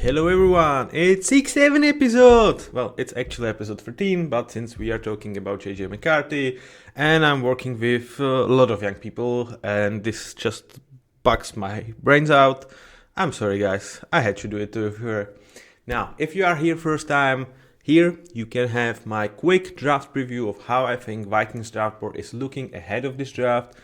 Hello everyone, it's 6-7 episode! Well, it's actually episode 13, but since we are talking about JJ McCarthy, and I'm working with a lot of young people, and this just bugs my brains out, I'm sorry guys, I had to do it to her. Now, if you are here first time, here you can have my quick draft preview of how I think Vikings draft board is looking ahead of this draft.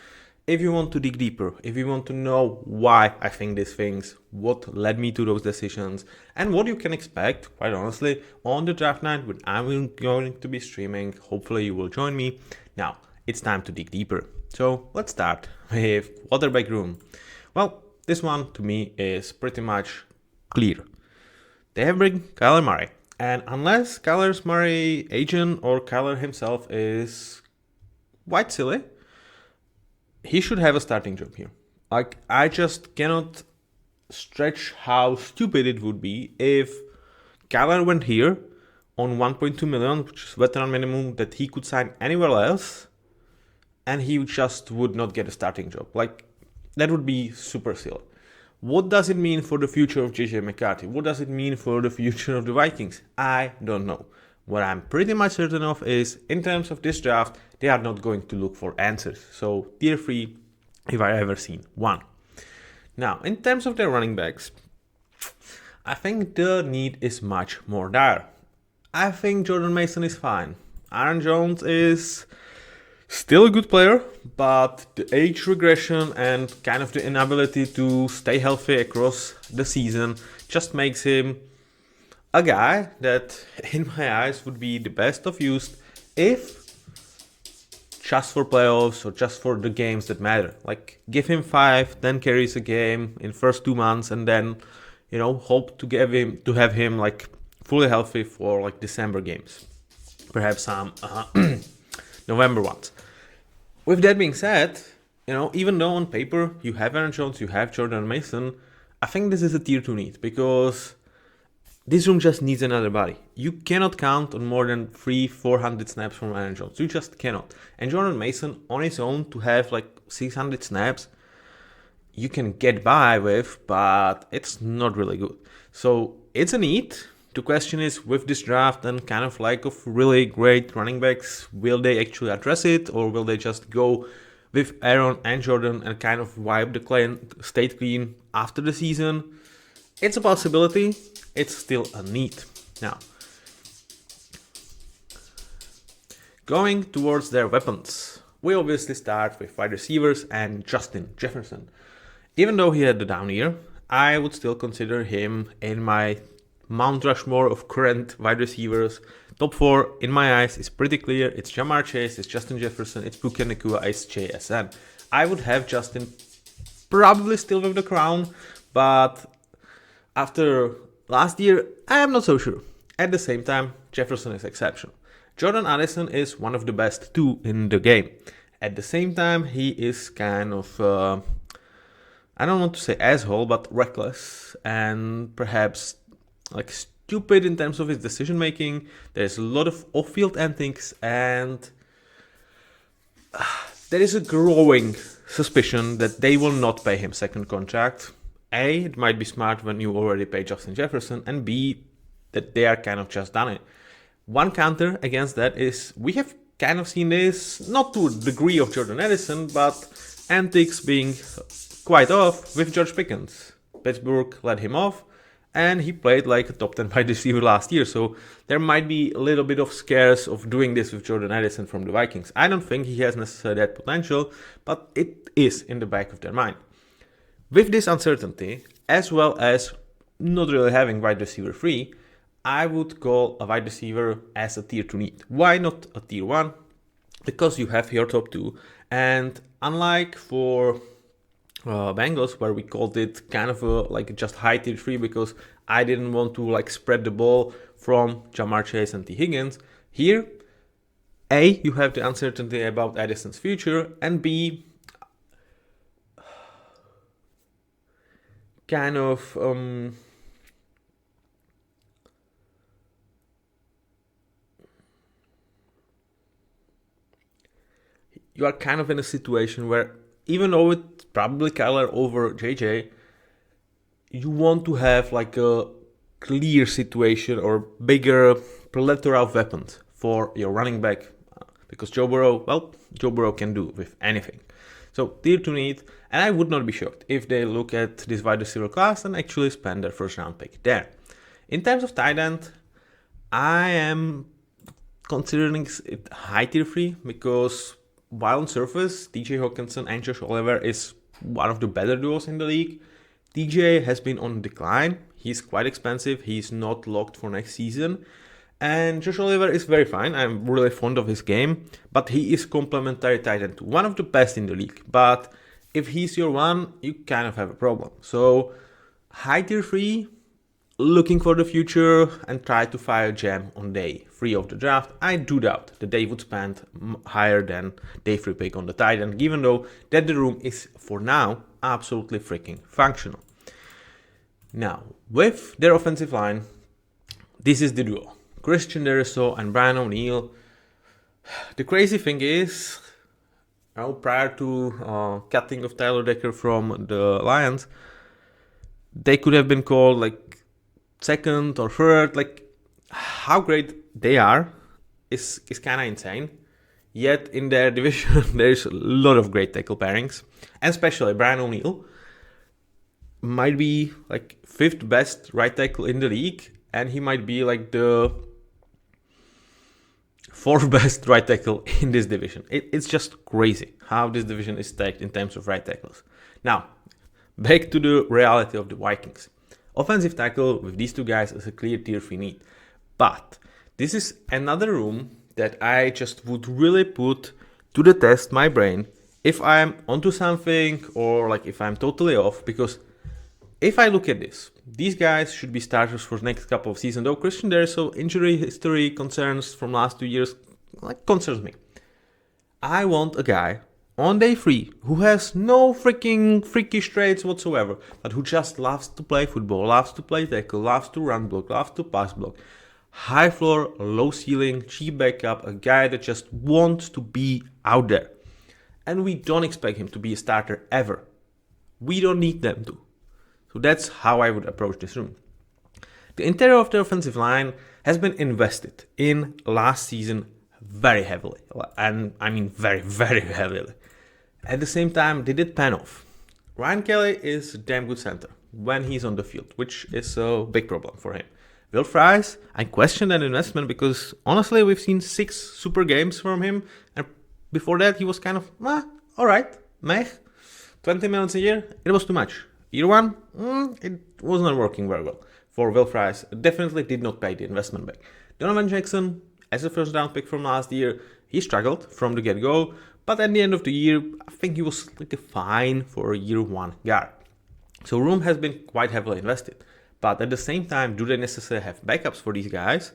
If you want to dig deeper, if you want to know why I think these things, what led me to those decisions, and what you can expect, quite honestly, on the draft night when I'm going to be streaming, hopefully you will join me. Now, it's time to dig deeper. So let's start with quarterback room. Well, this one to me is pretty much clear. They have bring Kyler Murray, and unless Kyler Murray's agent or Kyler himself is quite silly, he should have a starting job here. Like, I just cannot stretch how stupid it would be if Kyler went here on 1.2 million, which is veteran minimum that he could sign anywhere else, and he just would not get a starting job. Like, that would be super silly. What does it mean for the future of JJ McCarthy? What does it mean for the future of the Vikings? I don't know. What I'm pretty much certain of is, in terms of this draft, they are not going to look for answers. So, tier 3, if I ever seen one. Now, in terms of their running backs, I think the need is much more dire. I think Jordan Mason is fine. Aaron Jones is still a good player, but the age regression and kind of the inability to stay healthy across the season just makes him a guy that, in my eyes, would be the best of use if just for playoffs or just for the games that matter. Like, give him 5-10 carries a game in first 2 months, and then, hope to have him like fully healthy for like December games, perhaps some November ones. With that being said, even though on paper you have Aaron Jones, you have Jordan Mason, I think this is a tier 2 need, because this room just needs another body. You cannot count on more than 300-400 snaps from Aaron Jones. You just cannot. And Jordan Mason on his own to have like 600 snaps, you can get by with, but it's not really good. So it's a need. The question is, with this draft and kind of lack of really great running backs, will they actually address it, or will they just go with Aaron and Jordan and kind of wipe the slate clean after the season? It's a possibility. It's still a need. Now, going towards their weapons, we obviously start with wide receivers and Justin Jefferson. Even though he had the down year, I would still consider him in my Mount Rushmore of current wide receivers. Top 4, in my eyes, is pretty clear. It's Ja'Marr Chase, it's Justin Jefferson, it's Puka Nacua, it's JSN. I would have Justin probably still with the crown, but after last year, I am not so sure. At the same time, Jefferson is exceptional. Jordan Addison is one of the best 2 in the game. At the same time, he is kind of, I don't want to say asshole, but reckless and perhaps like stupid in terms of his decision making. There's a lot of off-field antics, and there is a growing suspicion that they will not pay him second contract. A, it might be smart when you already pay Justin Jefferson, and B, that they are kind of just done it. One counter against that is, we have kind of seen this, not to the degree of Jordan Addison, but antics being quite off with George Pickens. Pittsburgh let him off, and he played like a top 10 wide receiver last year, so there might be a little bit of scares of doing this with Jordan Addison from the Vikings. I don't think he has necessarily that potential, but it is in the back of their mind. With this uncertainty, as well as not really having wide receiver 3, I would call a wide receiver as a tier 2 need. Why not a tier 1? Because you have your top 2, and unlike for Bengals, where we called it kind of like just high tier 3 because I didn't want to like spread the ball from Ja'Marr Chase and T. Higgins, here, A, you have the uncertainty about Addison's future, and B, kind of you are kind of in a situation where, even though it's probably Kyler over JJ, you want to have like a clear situation or bigger plethora of weapons for your running back, because Joe Burrow can do with anything. So tier 2 need, and I would not be shocked if they look at this wide receiver class and actually spend their first round pick there. In terms of tight end, I am considering it high tier 3 because while on surface, TJ Hawkinson and Josh Oliver is one of the better duos in the league, TJ has been on decline. He's quite expensive. He's not locked for next season. And Josh Oliver is very fine. I'm really fond of his game, but he is complementary tight end, one of the best in the league. But if he's your one, you kind of have a problem. So high tier 3, looking for the future and try to fire Jam on day 3 of the draft. I do doubt that they would spend higher than day 3 pick on the tight end, even though that the room is for now absolutely freaking functional. Now, with their offensive line, this is the duo. Christian Darrisaw and Brian O'Neill. The crazy thing is, prior to cutting of Tyler Decker from the Lions, they could have been called like second or third. Like how great they are is kind of insane. Yet in their division, there's a lot of great tackle pairings, and especially Brian O'Neill might be like 5th best right tackle in the league, and he might be like the 4th best right tackle in this division. It's just crazy how this division is stacked in terms of right tackles. Now, back to the reality of the Vikings. Offensive tackle with these two guys is a clear tier 3 need. But this is another room that I just would really put to the test my brain if I'm onto something or like if I'm totally off, because if I look at this, these guys should be starters for the next couple of seasons. Though Christian Darrisaw injury history concerns from last 2 years concerns me. I want a guy on day 3 who has no freaking freakish traits whatsoever, but who just loves to play football, loves to play tackle, loves to run block, loves to pass block. High floor, low ceiling, cheap backup, a guy that just wants to be out there. And we don't expect him to be a starter ever. We don't need them to. So that's how I would approach this room. The interior of the offensive line has been invested in last season very heavily. And I mean very, very heavily. At the same time, they did pan off. Ryan Kelly is a damn good center when he's on the field, which is a big problem for him. Will Fries, I question that investment because honestly, we've seen 6 super games from him. And before that, he was kind of, alright, meh. 20 minutes a year, it was too much. Year 1, it was not working very well. For Will Fries, definitely did not pay the investment back. Donovan Jackson, as a first round pick from last year, he struggled from the get-go. But at the end of the year, I think he was like a fine for a year 1 guard. So room has been quite heavily invested. But at the same time, do they necessarily have backups for these guys?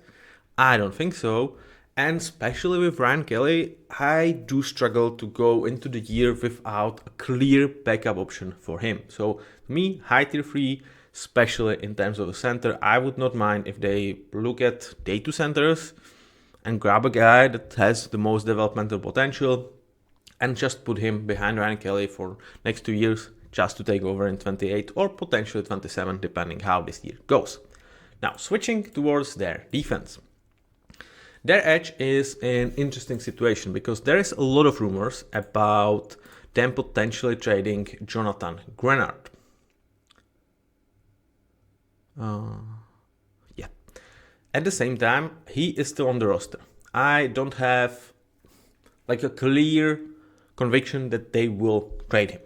I don't think so. And especially with Ryan Kelly, I do struggle to go into the year without a clear backup option for him. So to me, high tier 3, especially in terms of a center, I would not mind if they look at day 2 centers and grab a guy that has the most developmental potential and just put him behind Ryan Kelly for next 2 years just to take over in 28 or potentially 27, depending how this year goes. Now, switching towards their defense. Their edge is an interesting situation because there is a lot of rumors about them potentially trading Jonathan Grenard. At the same time, he is still on the roster. I don't have like a clear conviction that they will trade him.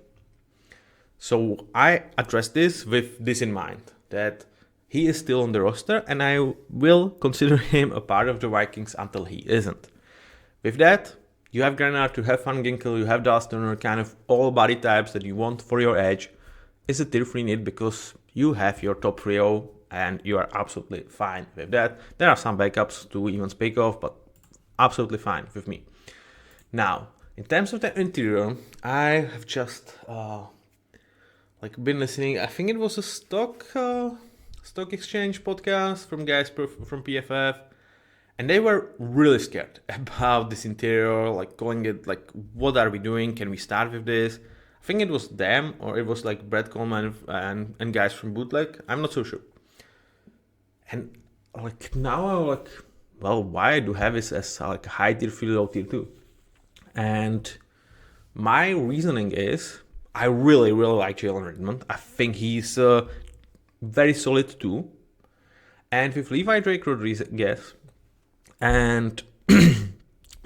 So I address this with this in mind, that he is still on the roster and I will consider him a part of the Vikings until he isn't. With that, you have Grenard, you have Van Ginkel, you have Dallas Turner, kind of all body types that you want for your edge. Is a tier 3 need because you have your top trio and you are absolutely fine with that. There are some backups to even speak of, but absolutely fine with me. Now, in terms of the interior, I have just been listening. I think it was a stock exchange podcast from guys from PFF, and they were really scared about this interior, like calling it like, what are we doing? Can we start with this? I think it was them, or it was like Brett Coleman and guys from Bootleg. I'm not so sure. And like now I'm like, well, why I do have it as like a high tier 3, low tier 2? And my reasoning is I really, really like Jalen Redmond. I think he's very solid too. And with Levi Drake Rodriguez and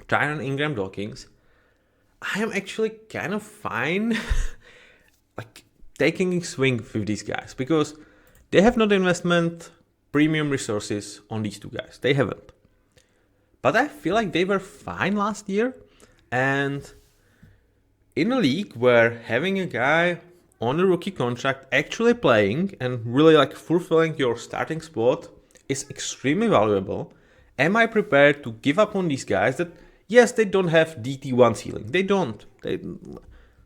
Tyron Ingram Dawkins, I am actually kind of fine like taking a swing with these guys because they have not investment premium resources on these two guys. They haven't. But I feel like they were fine last year. And in a league where having a guy on a rookie contract actually playing and really like fulfilling your starting spot is extremely valuable, am I prepared to give up on these guys that, yes, they don't have DT1 ceiling. They don't.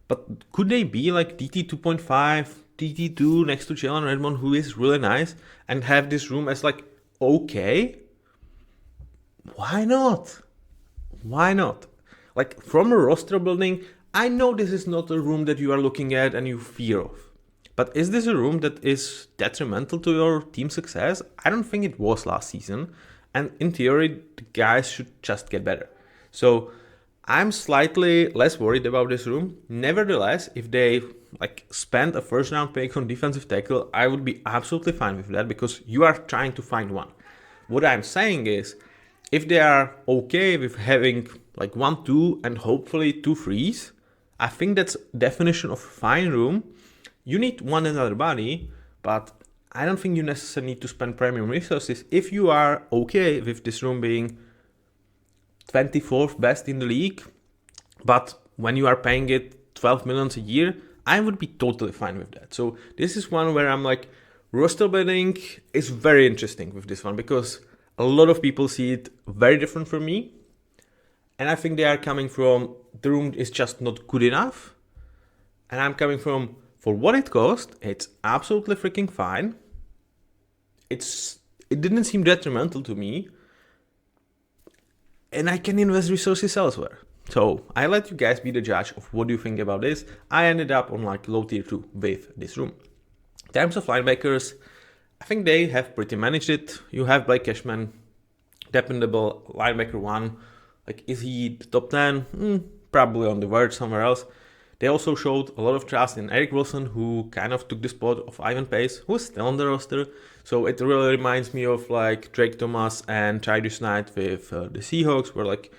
But could they be like DT 2.5, DT 2 next to Jalen Redmond, who is really nice, and have this room as like, okay? Why not? Why not? Like from a roster building, I know this is not a room that you are looking at and you fear of. But is this a room that is detrimental to your team success? I don't think it was last season. And in theory, the guys should just get better. So I'm slightly less worried about this room. Nevertheless, if they like spend a first round pick on defensive tackle, I would be absolutely fine with that because you are trying to find one. What I'm saying is, if they are okay with having like 1, 2, and hopefully 2 threes, I think that's definition of fine room. You need one another body, but I don't think you necessarily need to spend premium resources if you are okay with this room being 24th best in the league. But when you are paying it 12 millions a year, I would be totally fine with that. So this is one where I'm like, roster building is very interesting with this one because a lot of people see it very different from me. And I think they are coming from, the room is just not good enough. And I'm coming from, for what it cost, it's absolutely freaking fine. It didn't seem detrimental to me. And I can invest resources elsewhere. So I let you guys be the judge of what you think about this. I ended up on like low tier 2 with this room. In terms of linebackers, I think they have pretty managed it. You have Blake Cashman, dependable linebacker 1. Like, is he the top 10? Probably on the verge somewhere else. They also showed a lot of trust in Eric Wilson, who kind of took the spot of Ivan Pace, who's still on the roster. So it really reminds me of like Drake Thomas and Tyrese Knight with the Seahawks, where like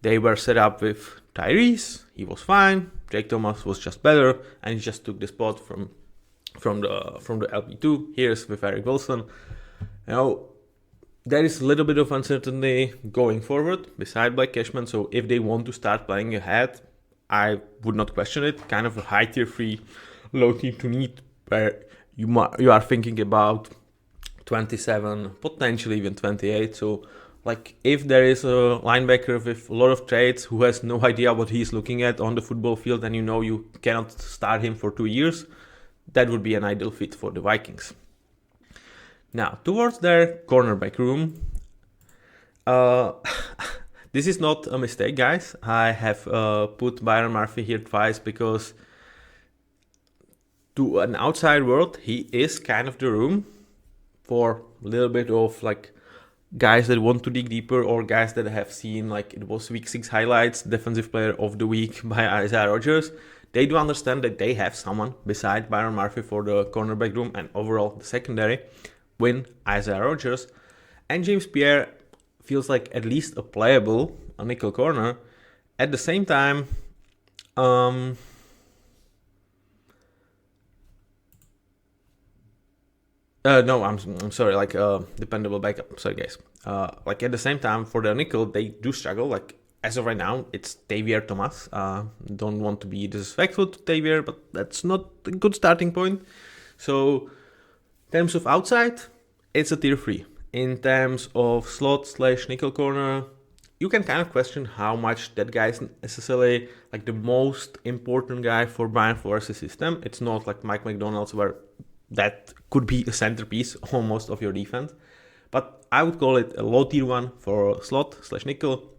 they were set up with Tyrese. He was fine. Drake Thomas was just better, and he just took the spot from the LP2. Here's with Eric Wilson. Now, there is a little bit of uncertainty going forward beside Blake Cashman. So if they want to start playing ahead, I would not question it. Kind of a high tier 3, low tier 2 need where you are thinking about 27, potentially even 28. So like if there is a linebacker with a lot of traits who has no idea what he's looking at on the football field and you know you cannot start him for 2 years, that would be an ideal fit for the Vikings. Now, towards their cornerback room, this is not a mistake, guys. I have put Byron Murphy here twice because to an outside world, he is kind of the room for a little bit of like guys that want to dig deeper or guys that have seen like it was week 6 highlights, defensive player of the week by Isaiah Rodgers. They do understand that they have someone beside Byron Murphy for the cornerback room and overall the secondary when Isaiah Rodgers and James Pierre feels like at least a playable a nickel corner. At the same time, no, I'm sorry, like dependable backup. Sorry, guys. Like at the same time, for the nickel, they do struggle. Like as of right now, it's Tavier Thomas. Don't want to be disrespectful to Tavier, but that's not a good starting point. So, in terms of outside, it's a tier 3. In terms of slot/nickel corner, you can kind of question how much that guy is necessarily like the most important guy for Brian Flores' system. It's not like Mike McDonald's where that could be a centerpiece almost of your defense. But I would call it a low tier 1 for slot/nickel.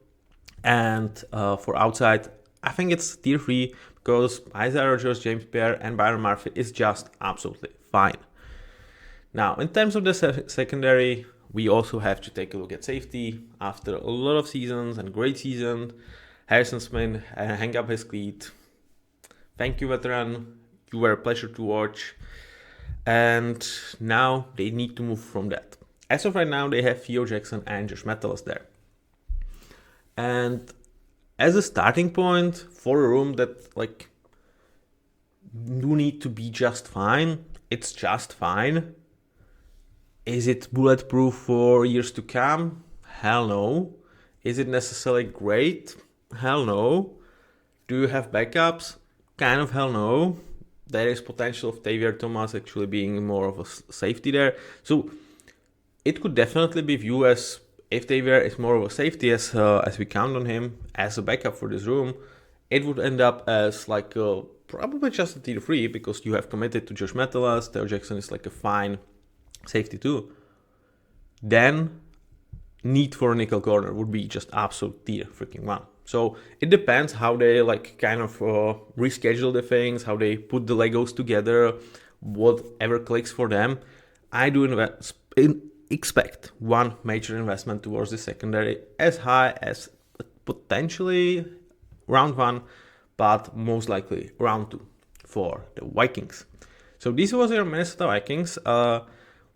And for outside, I think it's tier 3 because Isaiah Rodgers, James Pierre, and Byron Murphy is just absolutely fine. Now, in terms of the secondary, we also have to take a look at safety. After a lot of seasons and great season, Harrison Smith hang up his cleat. Thank you, veteran. You were a pleasure to watch. And now they need to move from that. As of right now, they have Theo Jackson and Josh Metellus there. And as a starting point for a room that like do need to be just fine, it's just fine. Is it bulletproof for years to come? Hell no. Is it necessarily great? Hell no. Do you have backups? Kind of hell no. There is potential of Xavier Thomas actually being more of a safety there. So it could definitely be viewed as, if Xavier is more of a safety as we count on him as a backup for this room, it would end up as like probably just a tier 3 because you have committed to Josh Metellus. Theo Jackson is like a fine safety too. Then need for a nickel corner would be just absolute tier freaking 1. So it depends how they like kind of reschedule the things, how they put the Legos together, whatever clicks for them. I do expect one major investment towards the secondary as high as potentially round 1, but most likely round 2 for the Vikings. So this was your Minnesota Vikings.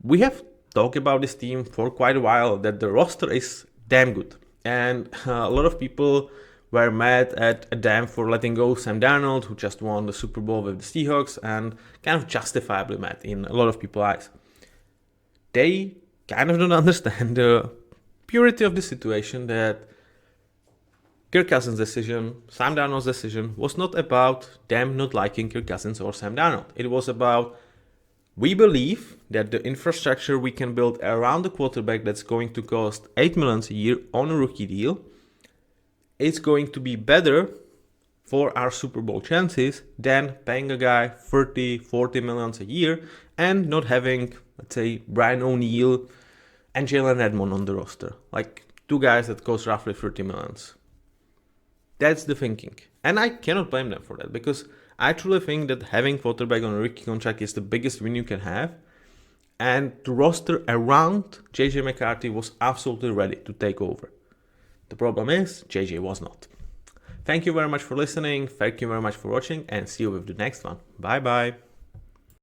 We have talked about this team for quite a while, that the roster is damn good. And a lot of people were mad at them for letting go Sam Darnold, who just won the Super Bowl with the Seahawks, and kind of justifiably mad in a lot of people's eyes. They kind of don't understand the purity of the situation, that Kirk Cousins' decision, Sam Darnold's decision, was not about them not liking Kirk Cousins or Sam Darnold. It was about, we believe that the infrastructure we can build around the quarterback that's going to cost $8 million a year on a rookie deal is going to be better for our Super Bowl chances than paying a guy $30-40 million a year and not having, let's say, Brian O'Neill and Jalen Edmond on the roster. Like 2 guys that cost roughly $30 million. That's the thinking. And I cannot blame them for that, because I truly think that having quarterback on a rookie contract is the biggest win you can have. And the roster around JJ McCarthy was absolutely ready to take over. The problem is, JJ was not. Thank you very much for listening. Thank you very much for watching, and see you with the next one. Bye bye.